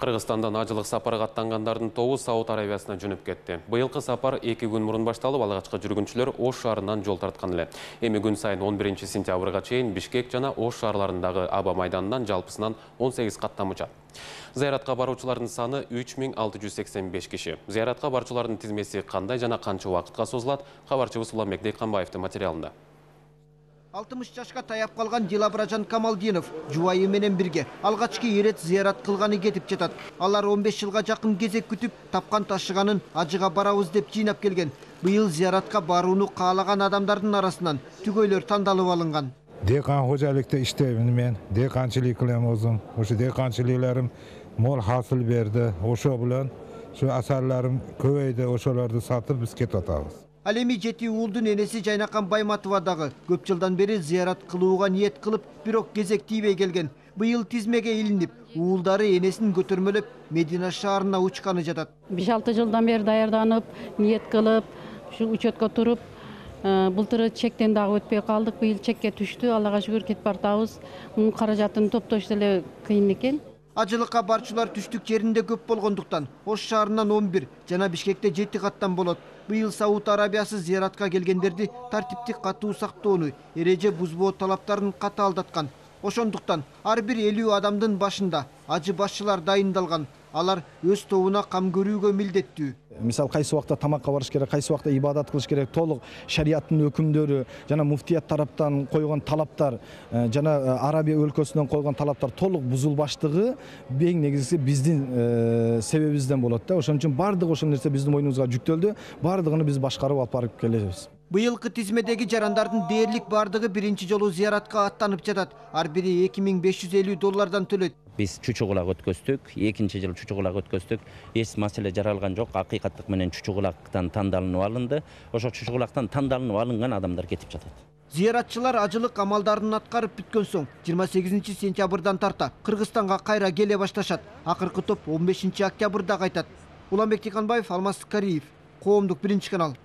Кыргызстандан ажылык сапарга аттангандардын тобу Сауд Арабиясына жөнөп кетти. Быйылкы сапар 2 күн мурун башталып, алгачкы жүргүнчүлөр Ош шаарынан жол тарткан эле. Эми күн сайын 11 сентябрга чейин Бишкек жана Ош шаарларындагы аба майданынан жалпысынан 18 каттам учат. Зыяратка баруучулардын саны 3685 киши. Зыяратка баруучулардын тизмеси кандай жана канча убакытка созулат? Кабарчыбыз Уламбек Дейканбаевдин материалында. 60 жашка таяп калган Дилабражан Камалдинов жубайы менен бирге алгачкы ирет зыярат кылганы кетип жатат. Алар 15 жылга жакын кезек күтүп, тапкан ташыганын ажыга барабыз деп жыйнап келген. Быйыл зыяратка барууну каалаган адамдардын арасынан түгөйлөр тандалып алынган. Декан хожалыкта иштеймин мен, деканчылык кылам өзүм. Ошо деканчылыкларым мол хасыл берди. Ошо менен şu asarlarım көбөйдү, ошолорду сатып биз кетип атабыз. Ал эми жети уулдун энеси Жайнакан Байматова дагы көп жылдан бери зыярат кылууга ниет кылып, бирок кезек тийбей келген. Быйыл тизмеге илинип, уулдары энесин көтөрмөлөп Медина шаарына учканы жатат. 5-6 жылдан бери даярданып, ниет кылып, ушу учетко туруп, былтыры чектен дагы өтпөй калдык. Быйыл чекке түштү. Аллага шүгүр кетип бартабыз. Мунун каражатын топтош деле кыйын экен. Ажылыкка барчылар түштүк жеринде көп болгондуктан Ош шаарынан 11 жана Бишкекте 7 каттан болот. Быйыл Сауд Арабиясы зыяратка келгендерди тартиптик катуу сактоону, эреже бузбоо талаптарын катаалдаткан. Ошондуктан ар бир 50 адамдын башында ажы башчылар дайындалган. Алар өз тобуна кам көрүүгө милдеттүү. Мисал кайсы убакта тамакка барыш керек, кайсы убакта ибадат кылыш керек, толук шариаттын өкүмдөрү жана муфтият тараптан койгон талаптар жана Арабия өлкөсүнөн койгон талаптар толук бузулбаштыгы эң негизгиси биздин себебибизден болот да. Ошон үчүн бардыгы ошол нерсе биздин мойнубузга жүктөлдү. Бардыгын биз башкарып алып барып келебиз. Быйылкы тизмедеги жарандардын дээрлик бардыгы биринчи жолу зыяратка аттанып жатат. Ар бири $2550 төлөйт. Биз чучугулак өткөздүк, экинчи жыл чучугулак өткөздүк. Эч маселе жаралган жок, акыйкаттык менен чучугулактан тандалынып алынды. Ошо чучугулактан тандалынып алынган адамдар кетип жатат. Зыяратчылар ажылык амалдарын аткарып бүткөн соң 28 сентябрдан тарта Кыргызстанга кайра келе башташат. Акыркы топ 15 октябрда кайтат. Уламбек Дейканбаев, Алмаз Кариев, Коомдук 1 канал.